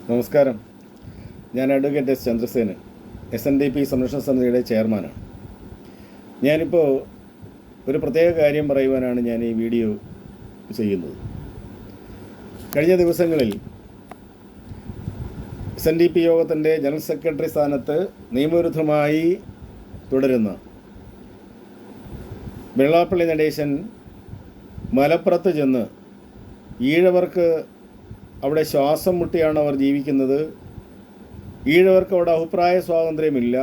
നമസ്കാരം. ഞാൻ advocate S Chandrasenan, SNDP സംരക്ഷണ സമിതിയുടെ ചെയർമാനാണ്. ഞാനിപ്പോൾ ഒരു പ്രത്യേക കാര്യം പറയുവാനാണ് ഞാൻ ഈ വീഡിയോ ചെയ്യുന്നത്. കഴിഞ്ഞ ദിവസങ്ങളിൽ SNDP യോഗത്തിൻ്റെ ജനറൽ സെക്രട്ടറി സ്ഥാനത്ത് നിയമവിരുദ്ധമായി തുടരുന്ന വെള്ളാപ്പള്ളി നടേശൻ മലപ്പുറത്ത് ചെന്ന് ഈഴവർക്ക് അവിടെ ശ്വാസം മുട്ടിയാണ് അവർ ജീവിക്കുന്നത്, ഈഴവർക്ക് അവിടെ അഭിപ്രായ സ്വാതന്ത്ര്യമില്ല,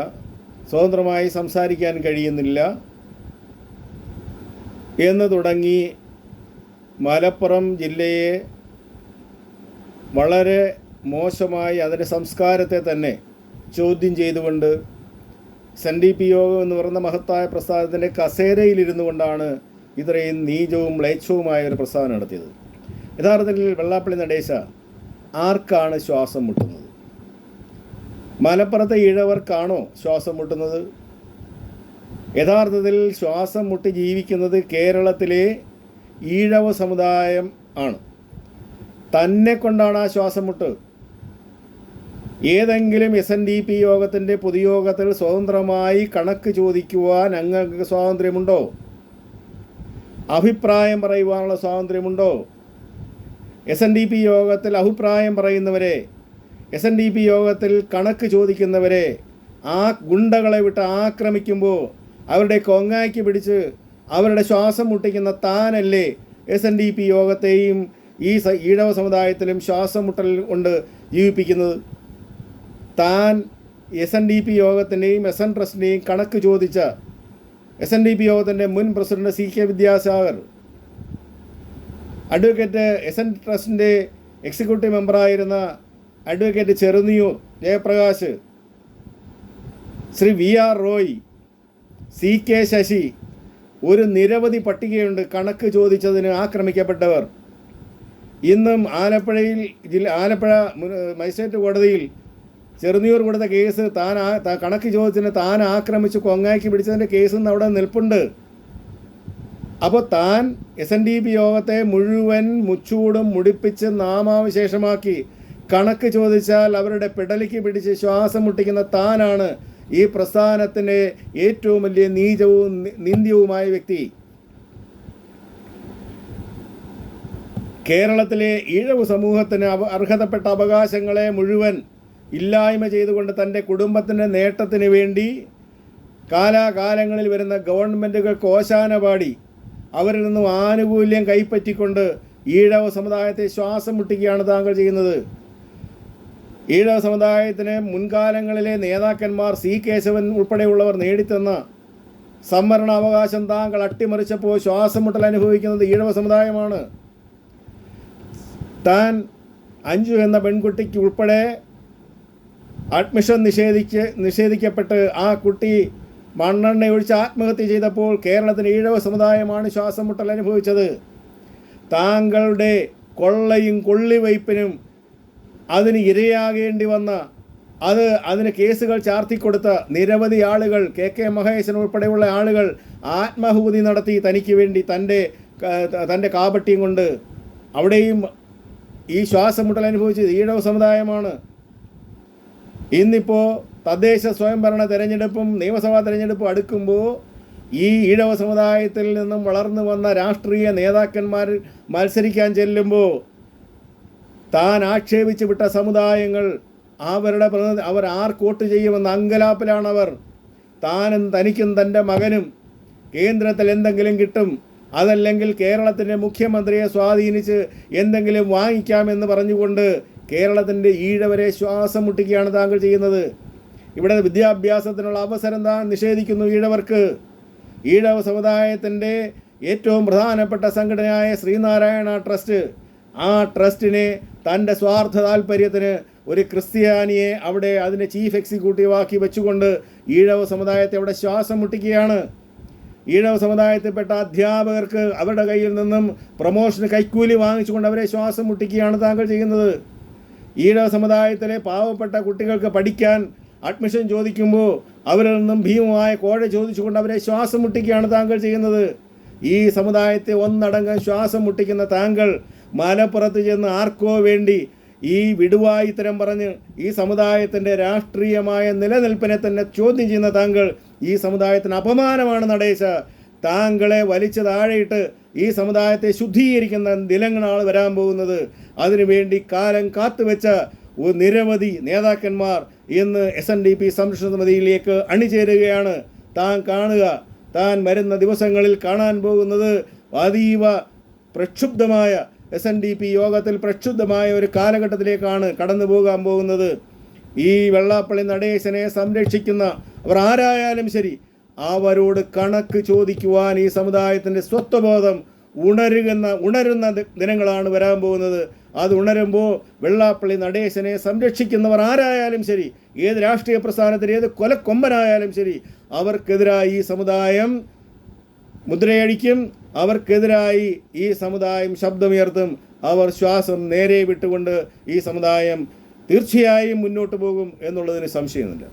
സ്വതന്ത്രമായി സംസാരിക്കാൻ കഴിയുന്നില്ല എന്ന് തുടങ്ങി മലപ്പുറം ജില്ലയെ വളരെ മോശമായി അതിൻ്റെ സംസ്കാരത്തെ തന്നെ ചോദ്യം ചെയ്തുകൊണ്ട് SNDP യോഗം എന്ന് പറയുന്ന മഹത്തായ പ്രസ്ഥാനത്തിൻ്റെ കസേരയിലിരുന്നു കൊണ്ടാണ് ഇത്രയും നീചവും മ്ലേച്ഛവുമായ ഒരു പ്രസ്ഥാനം നടത്തിയത്. യഥാർത്ഥത്തിൽ വെള്ളാപ്പള്ളി നടേശ ആർക്കാണ് ശ്വാസം മുട്ടുന്നത്? മലപ്പുറത്തെ ഈഴവർക്കാണോ ശ്വാസം മുട്ടുന്നത്? യഥാർത്ഥത്തിൽ ശ്വാസം മുട്ടി ജീവിക്കുന്നത് കേരളത്തിലെ ഈഴവ സമുദായം ആണ്. തന്നെ കൊണ്ടാണ് ആ ശ്വാസം മുട്ട്. ഏതെങ്കിലും SNDP യോഗത്തിൻ്റെ പൊതുയോഗത്തിൽ സ്വതന്ത്രമായി കണക്ക് ചോദിക്കുവാൻ അങ്ങക്ക് സ്വാതന്ത്ര്യമുണ്ടോ? അഭിപ്രായം പറയുവാനുള്ള സ്വാതന്ത്ര്യമുണ്ടോ? SNDP യോഗത്തിൽ അഭിപ്രായം പറയുന്നവരെ, SNDP യോഗത്തിൽ കണക്ക് ചോദിക്കുന്നവരെ ആ ഗുണ്ടകളെ വിട്ട് ആക്രമിക്കുമ്പോൾ അവരുടെ കൊങ്ങായ്ക്ക് പിടിച്ച് അവരുടെ ശ്വാസം മുട്ടിക്കുന്ന താനല്ലേ SNDP യോഗത്തെയും ഈ ഈഴവ സമുദായത്തിലും ശ്വാസം മുട്ടൽ കൊണ്ട് ജീവിപ്പിക്കുന്നത്? താൻ SNDP യോഗത്തിൻ്റെയും SN ട്രസ്റ്റിൻ്റെയും കണക്ക് ചോദിച്ച SNDP യോഗത്തിൻ്റെ മുൻ president CK Vidyasagar, advocate SN ട്രസ്റ്റിൻ്റെ എക്സിക്യൂട്ടീവ് മെമ്പറായിരുന്ന advocate Cheruniyoor Jayaprakash, Shri VR Roy, CK Sasi, ഒരു നിരവധി പട്ടികയുണ്ട് കണക്ക് ചോദിച്ചതിന് ആക്രമിക്കപ്പെട്ടവർ. ഇന്നും ആലപ്പുഴ മജിസ്ട്രേറ്റ് കോടതിയിൽ ചെറുനിയൂർ കൊടുത്ത കേസ് കണക്ക് ചോദിച്ചതിന് താൻ ആക്രമിച്ച് കൊങ്ങാക്കി പിടിച്ചതിൻ്റെ കേസ് ഇന്ന് അവിടെ നിൽപ്പുണ്ട്. അപ്പോൾ താൻ SNDP യോഗത്തെ മുഴുവൻ മുച്ചൂടും മുടിപ്പിച്ച് നാമാവിശേഷമാക്കി കണക്ക് ചോദിച്ചാൽ അവരുടെ പിടലിക്ക് പിടിച്ച് ശ്വാസം മുട്ടിക്കുന്ന താനാണ് ഈ പ്രസ്ഥാനത്തിൻ്റെ ഏറ്റവും വലിയ നീചവും നിന്ദ്യവുമായ വ്യക്തി. കേരളത്തിലെ ഈഴവ സമൂഹത്തിന് അർഹതപ്പെട്ട അവകാശങ്ങളെ മുഴുവൻ ഇല്ലായ്മ ചെയ്തുകൊണ്ട് തൻ്റെ കുടുംബത്തിൻ്റെ നേട്ടത്തിന് വേണ്ടി കാലാകാലങ്ങളിൽ വരുന്ന ഗവൺമെൻറ്റുകൾക്ക് ഓശാന പാടി അവരിൽ നിന്നും ആനുകൂല്യം കൈപ്പറ്റിക്കൊണ്ട് ഈഴവ സമുദായത്തെ ശ്വാസം മുട്ടിക്കുകയാണ് താങ്കൾ ചെയ്യുന്നത്. ഈഴവ സമുദായത്തിന് മുൻകാലങ്ങളിലെ നേതാക്കന്മാർ C കേശവൻ ഉൾപ്പെടെയുള്ളവർ നേടിത്തന്ന സംവരണാവകാശം താങ്കൾ അട്ടിമറിച്ചപ്പോൾ ശ്വാസം മുട്ടൽ അനുഭവിക്കുന്നത് ഈഴവ സമുദായമാണ്. താൻ അഞ്ജു എന്ന പെൺകുട്ടിക്ക് ഉൾപ്പെടെ അഡ്മിഷൻ നിഷേധിക്കപ്പെട്ട് ആ കുട്ടി മണ്ണെണ്ണ ഒഴിച്ച് ആത്മഹത്യ ചെയ്തപ്പോൾ കേരളത്തിന് ഈഴവ സമുദായമാണ് ശ്വാസം മുട്ടൽ അനുഭവിച്ചത്. താങ്കളുടെ കൊള്ളയും കൊള്ളിവയ്പ്പിനും അതിന് ഇരയാകേണ്ടി വന്ന അതിന് കേസുകൾ ചാർത്തിക്കൊടുത്ത നിരവധി ആളുകൾ, KK മഹേശൻ ഉൾപ്പെടെയുള്ള ആളുകൾ ആത്മാഹുതി നടത്തി തനിക്ക് വേണ്ടി തൻ്റെ കാപട്യം കൊണ്ട്. അവിടെയും ഈ ശ്വാസം മുട്ടൽ അനുഭവിച്ചത് ഈഴവ സമുദായമാണ്. ഇന്നിപ്പോൾ തദ്ദേശ സ്വയംഭരണ തെരഞ്ഞെടുപ്പും നിയമസഭാ തെരഞ്ഞെടുപ്പും അടുക്കുമ്പോൾ ഈ ഈഴവ സമുദായത്തിൽ നിന്നും വളർന്നു വന്ന രാഷ്ട്രീയ നേതാക്കന്മാർ മത്സരിക്കാൻ ചെല്ലുമ്പോൾ താൻ ആക്ഷേപിച്ച് വിട്ട സമുദായങ്ങൾ അവർ ആർക്ക് വോട്ട് ചെയ്യുമെന്ന അങ്കലാപ്പിലാണവർ. തനിക്കും തൻ്റെ മകനും കേന്ദ്രത്തിൽ എന്തെങ്കിലും കിട്ടും, അതല്ലെങ്കിൽ കേരളത്തിൻ്റെ മുഖ്യമന്ത്രിയെ സ്വാധീനിച്ച് എന്തെങ്കിലും വാങ്ങിക്കാമെന്ന് പറഞ്ഞുകൊണ്ട് കേരളത്തിൻ്റെ ഈഴവരെ ശ്വാസം മുട്ടിക്കുകയാണ് താങ്കൾ ചെയ്യുന്നത്. ഇവിടെ വിദ്യാഭ്യാസത്തിനുള്ള അവസരം താൻ നിഷേധിക്കുന്നു ഈഴവർക്ക്. ഈഴവ സമുദായത്തിൻ്റെ ഏറ്റവും പ്രധാനപ്പെട്ട സംഘടനയായ ശ്രീനാരായണ ട്രസ്റ്റ്, ആ ട്രസ്റ്റിനെ തൻ്റെ സ്വാർത്ഥ താല്പര്യത്തിന് ഒരു ക്രിസ്ത്യാനിയെ അവിടെ അതിൻ്റെ ചീഫ് എക്സിക്യൂട്ടീവാക്കി വെച്ചുകൊണ്ട് ഈഴവ സമുദായത്തെ അവിടെ ശ്വാസം മുട്ടിക്കുകയാണ്. ഈഴവ സമുദായത്തിൽപ്പെട്ട അധ്യാപകർക്ക് അവരുടെ കയ്യിൽ നിന്നും പ്രൊമോഷന് കൈക്കൂലി വാങ്ങിച്ചുകൊണ്ട് അവരെ ശ്വാസം മുട്ടിക്കുകയാണ് താങ്കൾ ചെയ്യുന്നത്. ഈഴവ സമുദായത്തിലെ പാവപ്പെട്ട കുട്ടികൾക്ക് പഠിക്കാൻ അഡ്മിഷൻ ചോദിക്കുമ്പോൾ അവരിൽ നിന്നും ഭീമമായ കോഴ ചോദിച്ചുകൊണ്ട് അവരെ ശ്വാസം മുട്ടിക്കുകയാണ് താങ്കൾ ചെയ്യുന്നത്. ഈ സമുദായത്തെ ഒന്നടങ്കം ശ്വാസം മുട്ടിക്കുന്ന താങ്കൾ മലപ്പുറത്ത് ചെന്ന് ആർക്കോ വേണ്ടി ഈ വിടുവായിത്തരം പറഞ്ഞ് ഈ സമുദായത്തിൻ്റെ രാഷ്ട്രീയമായ നിലനിൽപ്പിനെ തന്നെ ചോദ്യം ചെയ്യുന്ന താങ്കൾ ഈ സമുദായത്തിന് അപമാനമാണ് നടേശ. താങ്കളെ വലിച്ചു താഴെയിട്ട് ഈ സമുദായത്തെ ശുദ്ധീകരിക്കുന്ന ദിനങ്ങളാണ് വരാൻ പോകുന്നത്. അതിനുവേണ്ടി കാലം കാത്തുവെച്ച നിരവധി നേതാക്കന്മാർ ഇന്ന് SNDP സംരക്ഷണ സമിതിയിലേക്ക് അണിചേരുകയാണ്. താൻ കാണുക, താൻ വരുന്ന ദിവസങ്ങളിൽ കാണാൻ പോകുന്നത് അതീവ പ്രക്ഷുബ്ധമായ SNDP യോഗത്തിൽ പ്രക്ഷുബ്ധമായ ഒരു കാലഘട്ടത്തിലേക്കാണ് കടന്നു പോകാൻ പോകുന്നത്. ഈ വെള്ളാപ്പള്ളി നടേശനെ സംരക്ഷിക്കുന്ന അവർ ആരായാലും ശരി, അവരോട് കണക്ക് ചോദിക്കുവാൻ ഈ സമുദായത്തിൻ്റെ സ്വത്വബോധം ഉണരുന്ന ദിനങ്ങളാണ് വരാൻ പോകുന്നത്. അത് ഉണരുമ്പോൾ വെള്ളാപ്പള്ളി നടേശനെ സംരക്ഷിക്കുന്നവർ ആരായാലും ശരി, ഏത് രാഷ്ട്രീയ പ്രസ്ഥാനത്തിൽ ഏത് കൊലക്കൊമ്പനായാലും ശരി, അവർക്കെതിരായി ഈ സമുദായം മുദ്രയടിക്കും. അവർക്കെതിരായി ഈ സമുദായം ശബ്ദമുയർത്തും. അവർ ശ്വാസം നേരെ വിട്ടുകൊണ്ട് ഈ സമുദായം തീർച്ചയായും മുന്നോട്ട് പോകും എന്നുള്ളതിന് സംശയമില്ല.